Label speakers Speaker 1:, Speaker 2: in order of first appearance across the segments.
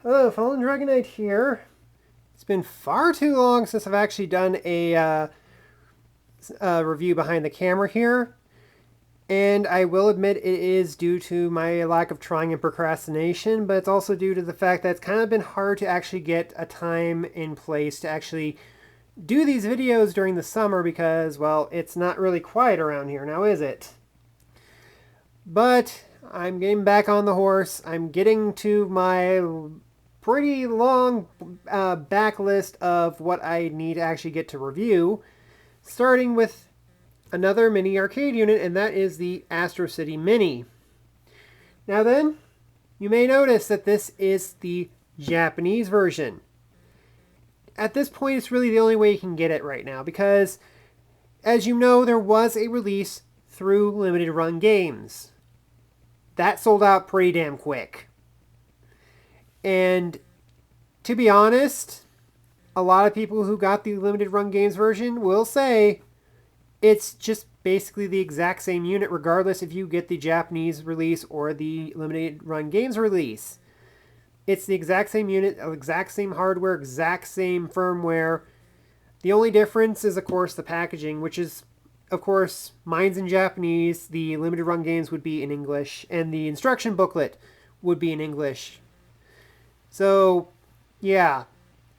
Speaker 1: Hello, Fallen Dragonite here. It's been far too long since I've actually done a review behind the camera here, and I will admit it is due to my lack of trying and procrastination, but it's also due to the fact that it's kind of been hard to actually get a time in place to actually do these videos during the summer because, well, it's not really quiet around here now, is it? But I'm getting back on the horse. I'm getting to my pretty long backlist of what I need to actually get to review, starting with another mini arcade unit, and that is the Astro City Mini. Now then, you may notice that this is the Japanese version. At this point, it's really the only way you can get it right now, because, as you know, there was a release through Limited Run Games. That sold out pretty damn quick. And to be honest, a lot of people who got the Limited Run Games version will say it's just basically the exact same unit regardless if you get the Japanese release or the Limited Run Games release. It's the exact same unit, exact same hardware, exact same firmware. The only difference is, of course, the packaging, which is, of course, mine's in Japanese, the Limited Run Games would be in English, and the instruction booklet would be in English. So, yeah,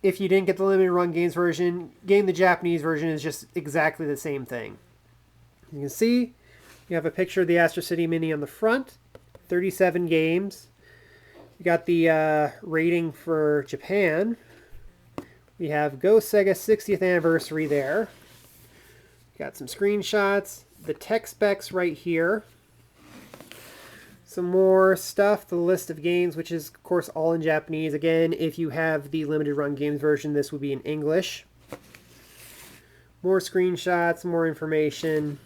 Speaker 1: if you didn't get the Limited Run Games version, getting the Japanese version is just exactly the same thing. You can see, you have a picture of the Astro City Mini on the front, 37 games. You got the rating for Japan. We have Go Sega 60th Anniversary there. Got some screenshots, the tech specs right here. Some more stuff, the list of games, which is, of course, all in Japanese. Again, if you have the Limited Run Games version, this would be in English. More screenshots, more information.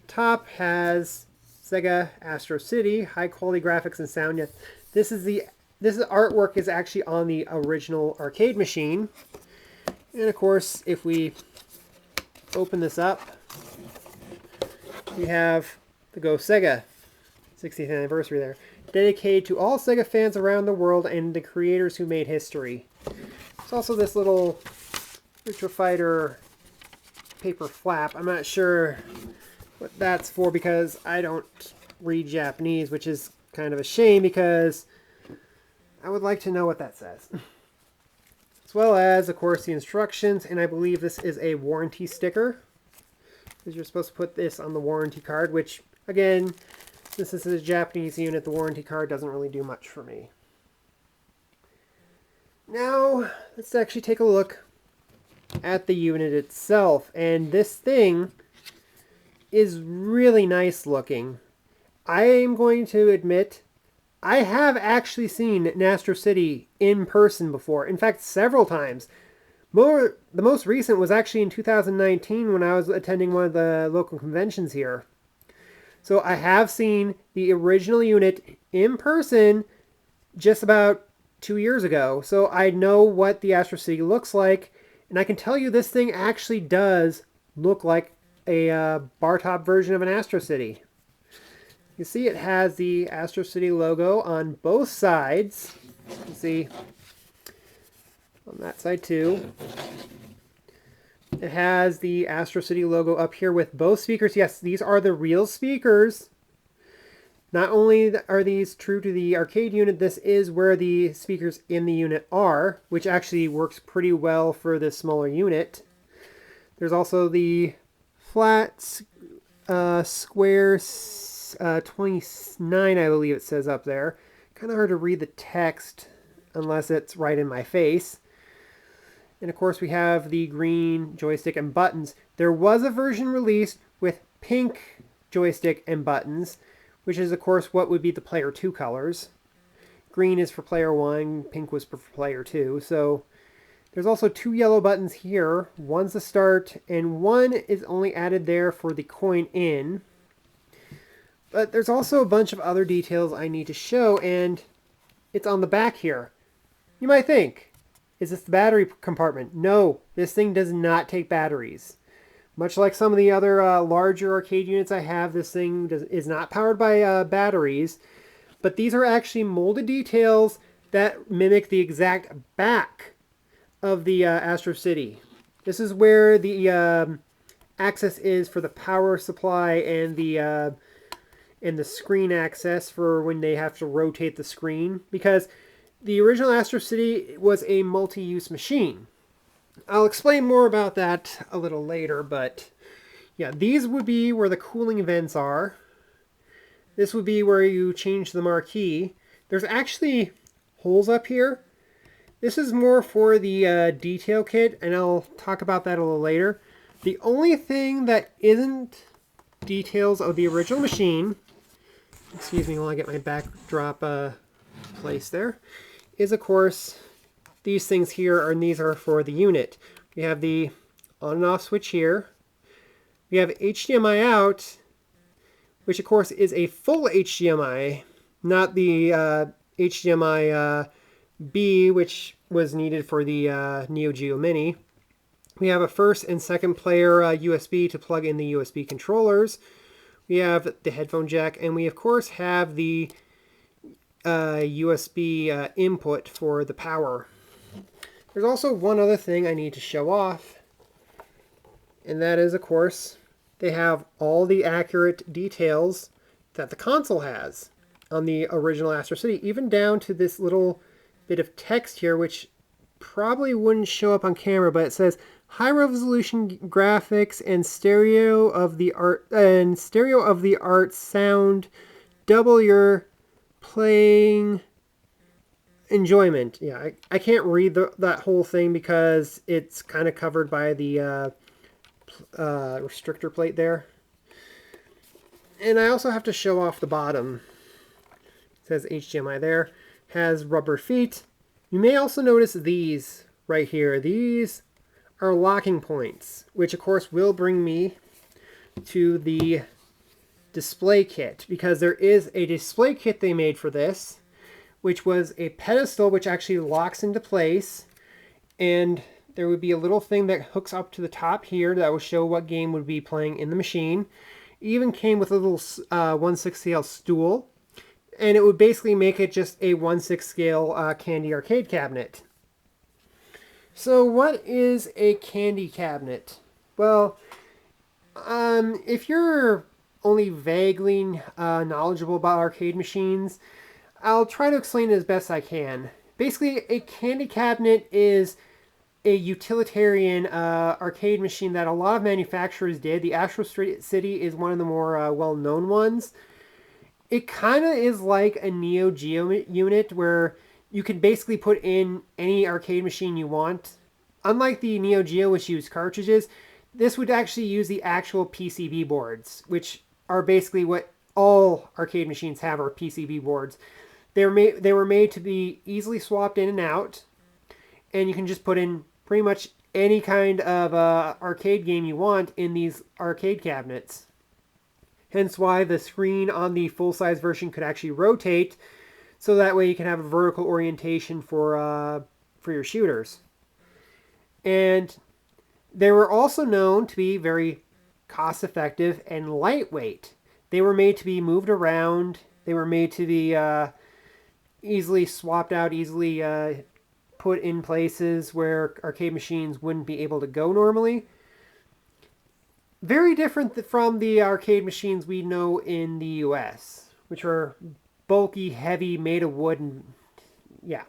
Speaker 1: Top has Sega Astro City, high quality graphics and sound. Yes, this artwork is actually on the original arcade machine. And of course, if we open this up, we have the Go Sega 60th anniversary there, dedicated to all Sega fans around the world and the creators who made history. There's also this little Virtua Fighter paper flap. I'm not sure what that's for because I don't read Japanese, which is kind of a shame because I would like to know what that says. As well as, of course, the instructions, and I believe this is a warranty sticker, because you're supposed to put this on the warranty card, which, again, since this is a Japanese unit, the warranty card doesn't really do much for me. Now, let's actually take a look at the unit itself. And this thing is really nice looking. I am going to admit, I have actually seen Astro City in person before. In fact, several times. The most recent was actually in 2019 when I was attending one of the local conventions here. So I have seen the original unit in person just about 2 years ago. So I know what the Astro City looks like. And I can tell you this thing actually does look like a bar top version of an Astro City. You see it has the Astro City logo on both sides. You can see on that side too. It has the Astro City logo up here with both speakers. Yes, these are the real speakers. Not only are these true to the arcade unit, this is where the speakers in the unit are, which actually works pretty well for this smaller unit. There's also the flat square 29, I believe it says up there. Kind of hard to read the text unless it's right in my face. And of course we have the green joystick and buttons. There was a version released with pink joystick and buttons, which is of course what would be the player 2 colors. Green is for player 1, pink was for player 2. So there's also 2 yellow buttons here. One's the start, and one is only added there for the coin in. But there's also a bunch of other details I need to show, and it's on the back here. You might think, is this the battery compartment? No, this thing does not take batteries. Much like some of the other larger arcade units I have, this thing is not powered by batteries. But these are actually molded details that mimic the exact back of the Astro City. This is where the access is for the power supply and the screen access for when they have to rotate the screen, because the original Astro City was a multi-use machine. I'll explain more about that a little later, but yeah, these would be where the cooling vents are. This would be where you change the marquee. There's actually holes up here. This is more for the detail kit, and I'll talk about that a little later. The only thing that isn't details of the original machine, excuse me while I get my backdrop placed there, is of course these things here, and these are for the unit. We have the on and off switch here. We have HDMI out, which of course is a full HDMI, not the HDMI B, which was needed for the Neo Geo Mini. We have a first and second player USB to plug in the USB controllers. We have the headphone jack, and we of course have the USB input for the power. There's also one other thing I need to show off, and that is, of course, they have all the accurate details that the console has on the original Astro City, even down to this little bit of text here, which probably wouldn't show up on camera, but it says high resolution graphics and stereo of the art sound, double your playing enjoyment. Yeah, I can't read that whole thing because it's kind of covered by the restrictor plate there. And I also have to show off the bottom. It says HDMI there. Has rubber feet. You may also notice these right here. These are locking points, which of course will bring me to the display kit, because there is a display kit they made for this, which was a pedestal which actually locks into place, and there would be a little thing that hooks up to the top here that will show what game would be playing in the machine. It even came with a little 1/6 scale stool, and it would basically make it just a 1/6 scale candy arcade cabinet. So what is a candy cabinet? Well, if you're only vaguely knowledgeable about arcade machines, I'll try to explain it as best I can. Basically, a candy cabinet is a utilitarian arcade machine that a lot of manufacturers did. The Astro City is one of the more well-known ones. It kind of is like a Neo Geo unit where you can basically put in any arcade machine you want. Unlike the Neo Geo, which used cartridges, this would actually use the actual PCB boards, which are basically what all arcade machines have, are PCB boards. They were made to be easily swapped in and out, and you can just put in pretty much any kind of arcade game you want in these arcade cabinets. Hence why the screen on the full-size version could actually rotate, so that way you can have a vertical orientation for your shooters. And they were also known to be very cost-effective and lightweight. They were made to be moved around. They were made to be easily swapped out, easily put in places where arcade machines wouldn't be able to go normally. Very different from the arcade machines we know in the US, which are bulky, heavy, made of wood, and yeah.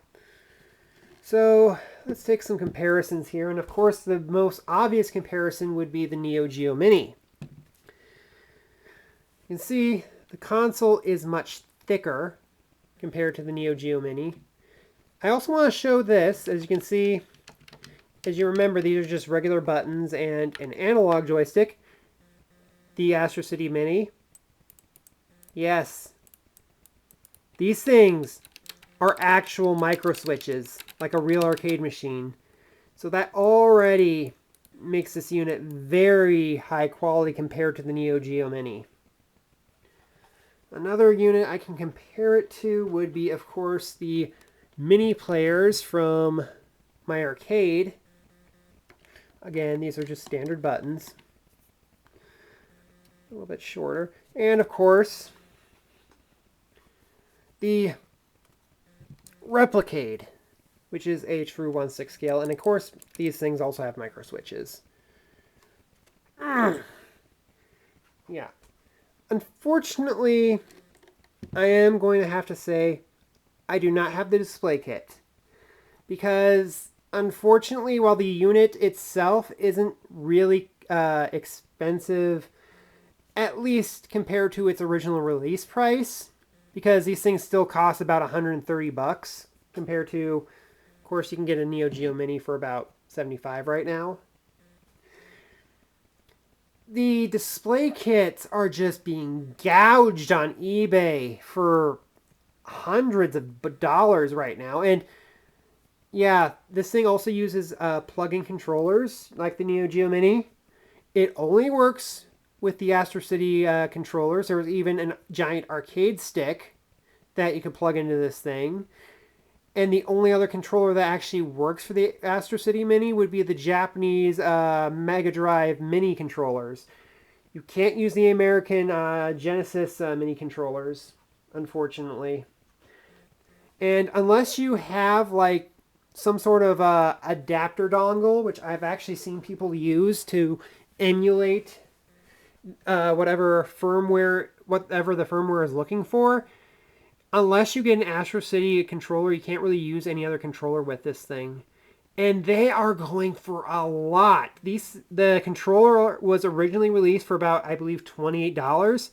Speaker 1: So let's take some comparisons here, and of course the most obvious comparison would be the Neo Geo Mini. You can see the console is much thicker compared to the Neo Geo Mini. I also want to show this. As you can see, as you remember, these are just regular buttons and an analog joystick. The Astro City Mini. Yes. These things are actual micro switches, like a real arcade machine. So that already makes this unit very high quality compared to the Neo Geo Mini. Another unit I can compare it to would be, of course, the mini players from my arcade. Again, these are just standard buttons. A little bit shorter. And, of course, the Replicade, which is a true 1/6 scale. And of course, these things also have micro switches. Yeah. Unfortunately, I am going to have to say I do not have the display kit. Because, unfortunately, while the unit itself isn't really expensive, at least compared to its original release price, because these things still cost about 130 bucks compared to, of course, you can get a Neo Geo Mini for about 75 right now. The display kits are just being gouged on eBay for hundreds of dollars right now. And yeah, this thing also uses plug-in controllers like the Neo Geo Mini. It only works with the Astro City controllers. There was even a giant arcade stick that you could plug into this thing. And the only other controller that actually works for the Astro City Mini would be the Japanese Mega Drive Mini controllers. You can't use the American Genesis Mini controllers, unfortunately. And unless you have like some sort of adapter dongle, which I've actually seen people use to emulate whatever the firmware is looking for. Unless you get an Astro City controller, you can't really use any other controller with this thing. And they are going for a lot. The controller was originally released for about, I believe, $28.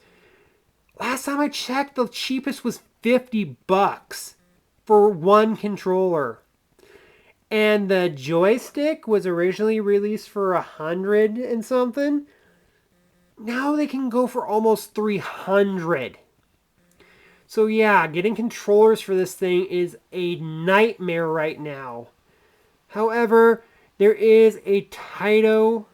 Speaker 1: Last time I checked, the cheapest was 50 bucks for one controller. And the joystick was originally released for 100 and something. Now they can go for almost 300. So yeah, getting controllers for this thing is a nightmare right now. However, there is a Taito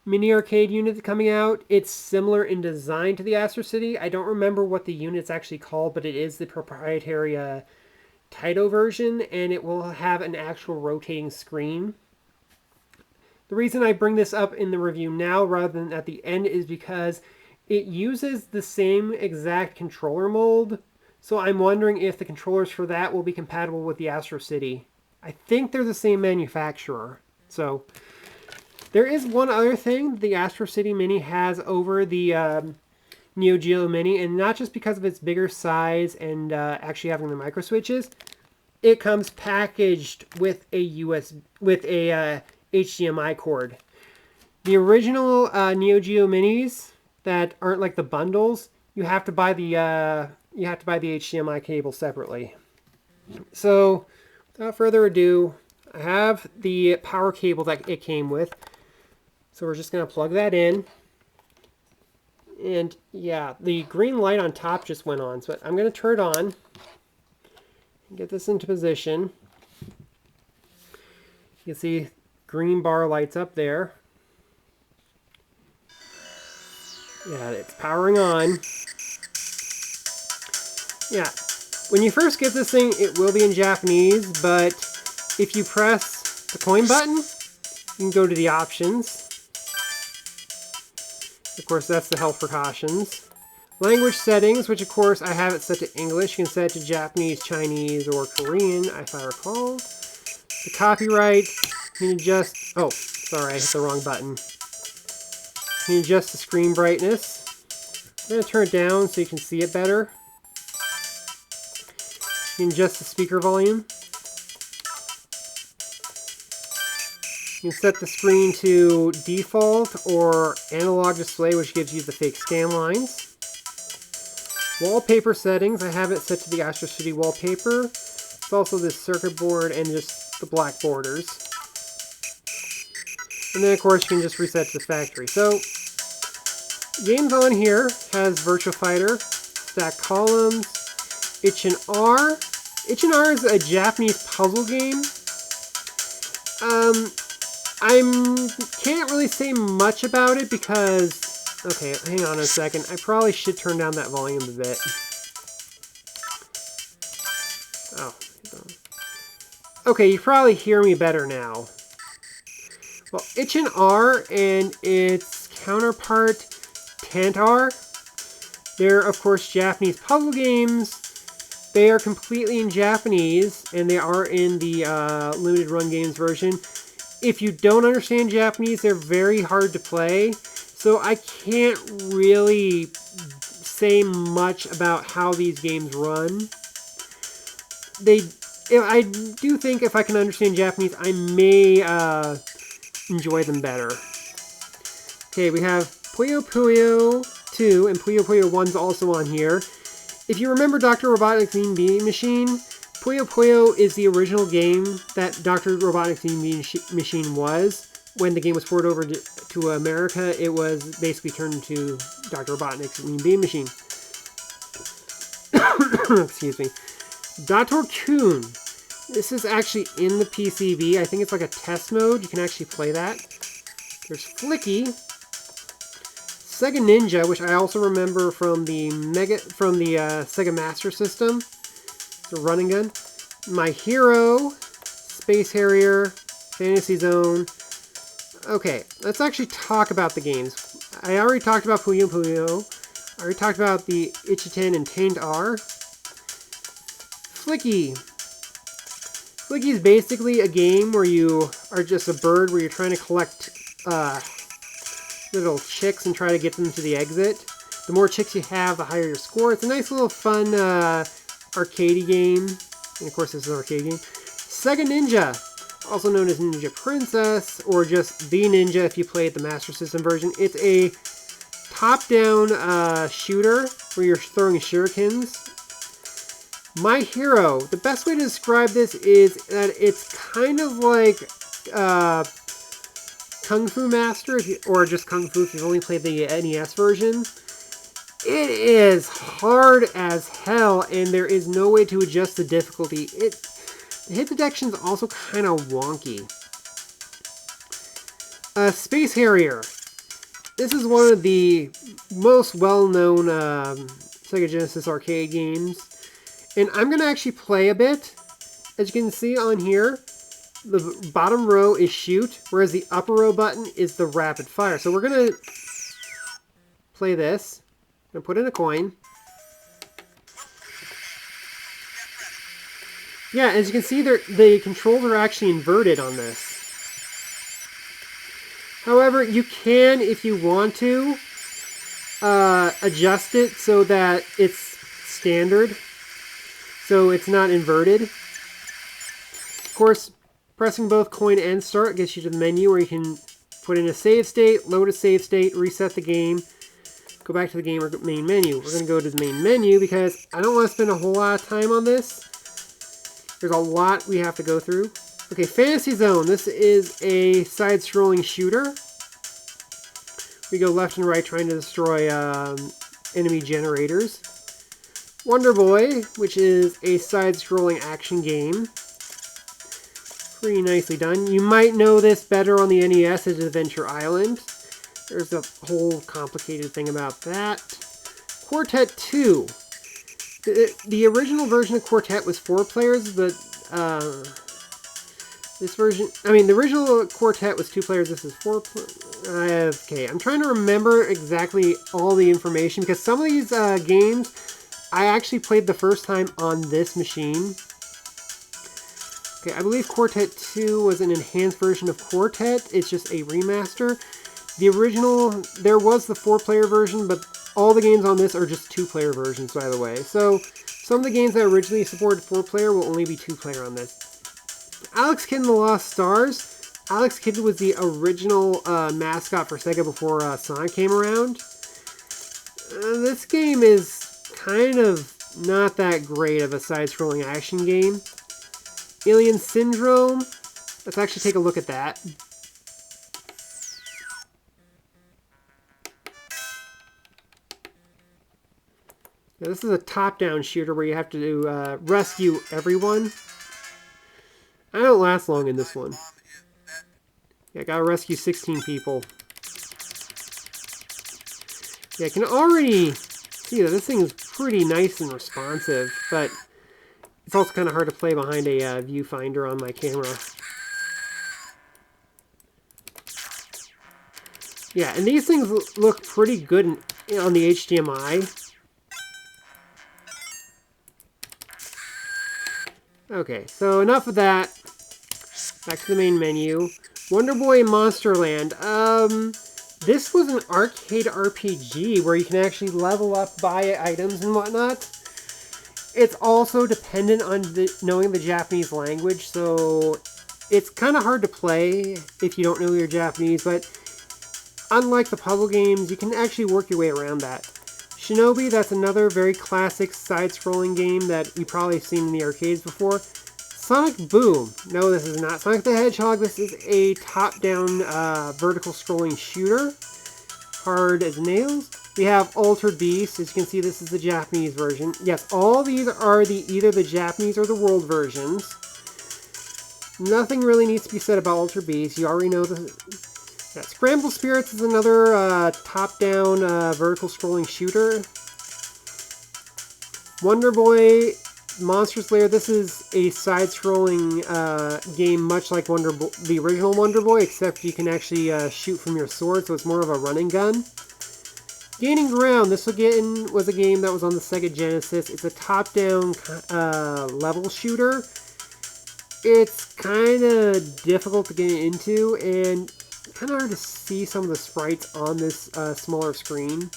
Speaker 1: mini arcade unit coming out. It's similar in design to the Astro City. I don't remember what the unit's actually called, but it is the proprietary Taito version, and it will have an actual rotating screen. The reason I bring this up in the review now rather than at the end is because it uses the same exact controller mold, so I'm wondering if the controllers for that will be compatible with the Astro City. I think they're the same manufacturer. So there is one other thing the Astro City Mini has over the Neo Geo Mini, and not just because of its bigger size and actually having the micro switches. It comes packaged with a HDMI cord. The original Neo Geo Minis that aren't like the bundles, you have to buy the HDMI cable separately. So, without further ado, I have the power cable that it came with. So we're just going to plug that in. And yeah, the green light on top just went on. So I'm going to turn it on. Get this into position. You can see green bar lights up there. Yeah, it's powering on. Yeah, when you first get this thing, it will be in Japanese, but if you press the coin button, you can go to the options. Of course, that's the health precautions. Language settings, which of course I have it set to English. You can set it to Japanese, Chinese, or Korean, if I recall. The copyright, you can adjust... Oh, sorry, I hit the wrong button. You can adjust the screen brightness. I'm going to turn it down so you can see it better. You can adjust the speaker volume. You can set the screen to default or analog display, which gives you the fake scan lines. Wallpaper settings, I have it set to the Astro City wallpaper. It's also the circuit board and just the black borders. And then of course you can just reset to the factory. So, games on here has Virtua Fighter, Stack Columns, H&R. H&R is a Japanese puzzle game. I can't really say much about it because... Okay, hang on a second. I probably should turn down that volume a bit. Oh. Okay, you probably hear me better now. Well, H&R and its counterpart, Tantar, they're, of course, Japanese puzzle games. They are completely in Japanese, and they are in the limited run games version. If you don't understand Japanese, they're very hard to play, so I can't really say much about how these games run. I do think if I can understand Japanese, I may enjoy them better. Okay, we have Puyo Puyo 2, and Puyo Puyo 1's also on here. If you remember Dr. Robotnik's Mean Bean Machine, Puyo Puyo is the original game that Dr. Robotnik's Mean Bean Machine was. When the game was ported over to America, it was basically turned into Dr. Robotnik's Mean Bean Machine. Excuse me. Dr. Kun. This is actually in the PCB. I think it's like a test mode. You can actually play that. There's Flicky. Sega Ninja, which I also remember from the Sega Master System. The running gun. My Hero. Space Harrier. Fantasy Zone. Okay, let's actually talk about the games. I already talked about Puyo Puyo. I already talked about the Ichiten and Taint R. Flicky. Flicky is basically a game where you are just a bird where you're trying to collect little chicks and try to get them to the exit. The more chicks you have, the higher your score. It's a nice little fun arcadey game. And of course this is an arcade game. Sega Ninja, also known as Ninja Princess, or just The Ninja if you play the Master System version. It's a top-down shooter where you're throwing shurikens. My Hero, the best way to describe this is that it's kind of like Kung Fu Master, or just Kung Fu if you've only played the NES version. It is hard as hell, and there is no way to adjust the difficulty. The hit detection is also kind of wonky. Space Harrier. This is one of the most well-known Sega Genesis arcade games. And I'm going to actually play a bit. As you can see on here, the bottom row is shoot, whereas the upper row button is the rapid fire. So we're going to play this. I'm going to put in a coin. Yeah, as you can see, the controls are actually inverted on this. However, you can, if you want to, adjust it so that it's standard. So it's not inverted. Of course, pressing both coin and start gets you to the menu where you can put in a save state, load a save state, reset the game, go back to the game or main menu. We're going to go to the main menu because I don't want to spend a whole lot of time on this. There's a lot we have to go through. Okay, Fantasy Zone. This is a side-scrolling shooter. We go left and right trying to destroy enemy generators. Wonder Boy, which is a side-scrolling action game. Pretty nicely done. You might know this better on the NES as Adventure Island. There's a whole complicated thing about that. Quartet 2. The original version of Quartet was 4 players, but this version, the original Quartet was 2 players. This is 4 players. Okay, I'm trying to remember exactly all the information because some of these games I actually played the first time on this machine. Okay, I believe Quartet 2 was an enhanced version of Quartet. It's just a remaster. The original, there was the 4-player version, but all the games on this are just 2-player versions, by the way. So, some of the games that originally supported 4-player will only be 2-player on this. Alex Kidd and the Lost Stars. Alex Kidd was the original mascot for Sega before Sonic came around. This game is kind of not that great of a side-scrolling action game. Alien Syndrome. Let's actually take a look at that. Now, this is a top-down shooter where you have to rescue everyone. I don't last long in this one. Yeah, I gotta rescue 16 people. Yeah, I can already see that this thing is pretty nice and responsive, but it's also kind of hard to play behind a viewfinder on my camera. Yeah, and these things look pretty good on the HDMI. Okay, so enough of that. Back to the main menu. Wonder Boy Monsterland. This was an arcade RPG where you can actually level up, buy items and whatnot. It's also dependent on knowing the Japanese language, so it's kind of hard to play if you don't know your Japanese, but unlike the puzzle games, you can actually work your way around that. Shinobi, that's another very classic side-scrolling game that you've probably seen in the arcades before. Sonic Boom. No, this is not Sonic the Hedgehog. This is a top-down vertical scrolling shooter. Hard as nails. We have Altered Beast. As you can see, this is the Japanese version. Yes, all these are either the Japanese or the world versions. Nothing really needs to be said about Altered Beast. You already know the... Yeah, Scramble Spirits is another top-down vertical scrolling shooter. Wonder Boy Monsters Lair. This is a side-scrolling game much like the original Wonder Boy, except you can actually shoot from your sword, so it's more of a run and gun. Gaining Ground. This again was a game that was on the Sega Genesis. It's a top-down level shooter. It's kind of difficult to get into, and kind of hard to see some of the sprites on this smaller screen.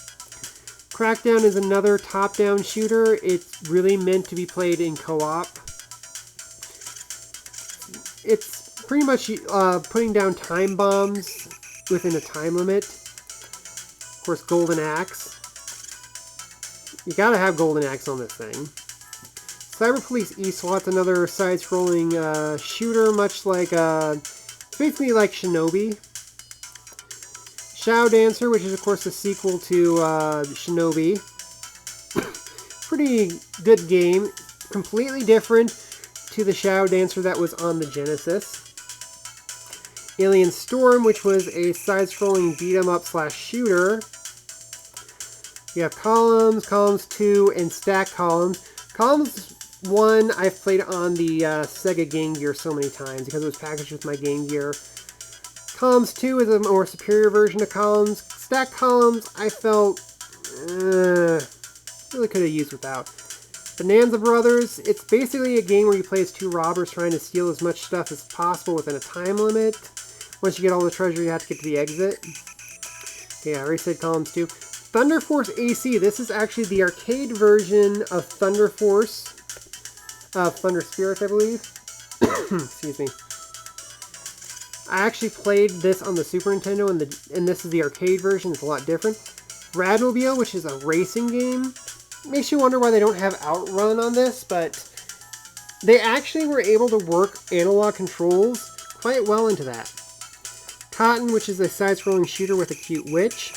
Speaker 1: Crackdown is another top-down shooter. It's really meant to be played in co-op. It's pretty much putting down time bombs within a time limit. Of course, Golden Axe. You gotta have Golden Axe on this thing. Cyber Police eSWAT's another side-scrolling shooter, much like, basically like Shinobi. Shadow Dancer, which is of course the sequel to Shinobi. Pretty good game. Completely different to the Shadow Dancer that was on the Genesis. Alien Storm, which was a side-scrolling beat-em-up / shooter. We have Columns, Columns 2, and Stack Columns. Columns 1 I've played on the Sega Game Gear so many times because it was packaged with my Game Gear. Columns 2 is a more superior version of Columns. Stack Columns, I felt really could have used without. Bonanza Brothers, it's basically a game where you play as two robbers trying to steal as much stuff as possible within a time limit. Once you get all the treasure, you have to get to the exit. Okay, I already said Columns 2. Thunder Force AC, this is actually the arcade version of Thunder Force. Thunder Spirits, I believe. Excuse me. I actually played this on the Super Nintendo, and this is the arcade version. It's a lot different. Radmobile, which is a racing game. Makes you wonder why they don't have Outrun on this, but they actually were able to work analog controls quite well into that. Cotton, which is a side-scrolling shooter with a cute witch.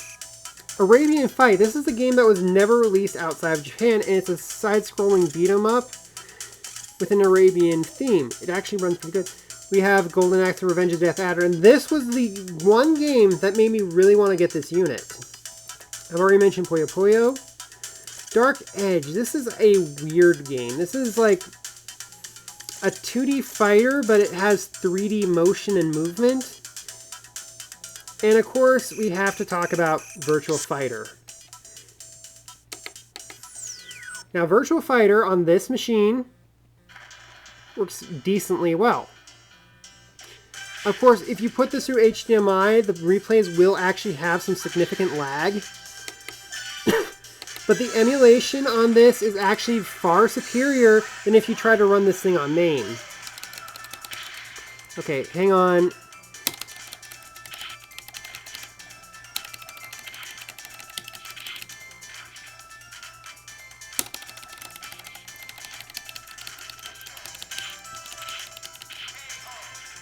Speaker 1: Arabian Fight. This is a game that was never released outside of Japan, and it's a side-scrolling beat-em-up with an Arabian theme. It actually runs pretty good. We have Golden Axe: The Revenge of Death Adder, and this was the one game that made me really want to get this unit. I've already mentioned Puyo Puyo. Dark Edge. This is a weird game. This is like a 2D fighter, but it has 3D motion and movement. And of course, we have to talk about Virtua Fighter. Now, Virtua Fighter on this machine works decently well. Of course, if you put this through HDMI, the replays will actually have some significant lag. But the emulation on this is actually far superior than if you try to run this thing on main. Okay, hang on.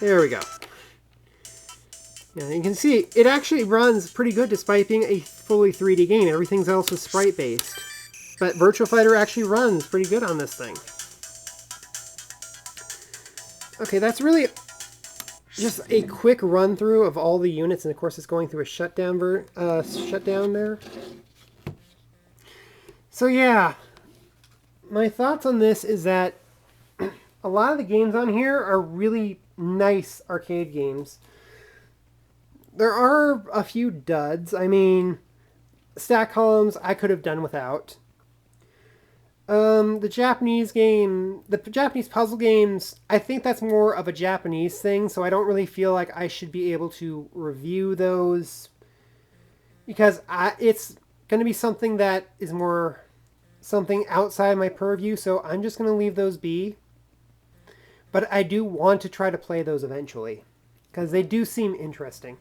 Speaker 1: There we go. Now you can see it actually runs pretty good despite being a fully 3D game. Everything else is sprite-based. But Virtua Fighter actually runs pretty good on this thing. Okay, that's really just a quick run-through of all the units, and of course it's going through a shutdown there. So yeah, my thoughts on this is that a lot of the games on here are really nice arcade games. There are a few duds. I mean, Stack Columns I could have done without. The Japanese game, the Japanese puzzle games, I think that's more of a Japanese thing, so I don't really feel like I should be able to review those because it's going to be something that is more something outside my purview, so I'm just going to leave those be. But I do want to try to play those eventually because they do seem interesting.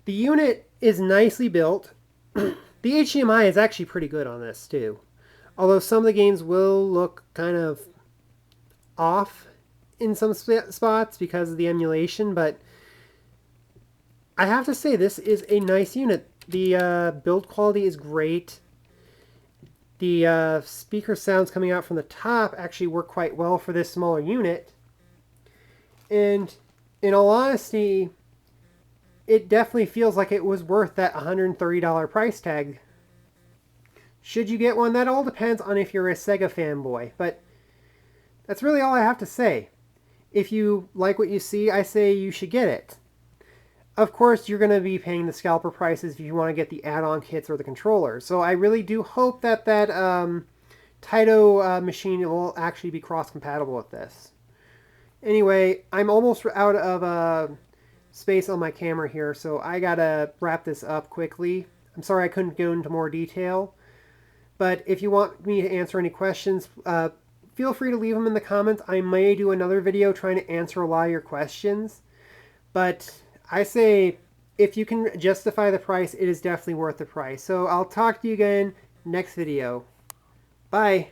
Speaker 1: The unit is nicely built. The HDMI is actually pretty good on this too. Although some of the games will look kind of off in some spots because of the emulation, but I have to say this is a nice unit. The build quality is great. The speaker sounds coming out from the top actually work quite well for this smaller unit. And in all honesty, it definitely feels like it was worth that $130 price tag. Should you get one? That all depends on if you're a Sega fanboy. But that's really all I have to say. If you like what you see, I say you should get it. Of course, you're going to be paying the scalper prices if you want to get the add-on kits or the controller. So I really do hope that Taito machine will actually be cross-compatible with this. Anyway, I'm almost out of space on my camera here, so I gotta wrap this up quickly. I'm sorry I couldn't go into more detail. But if you want me to answer any questions, feel free to leave them in the comments. I may do another video trying to answer a lot of your questions. But I say, if you can justify the price, it is definitely worth the price. So I'll talk to you again next video. Bye.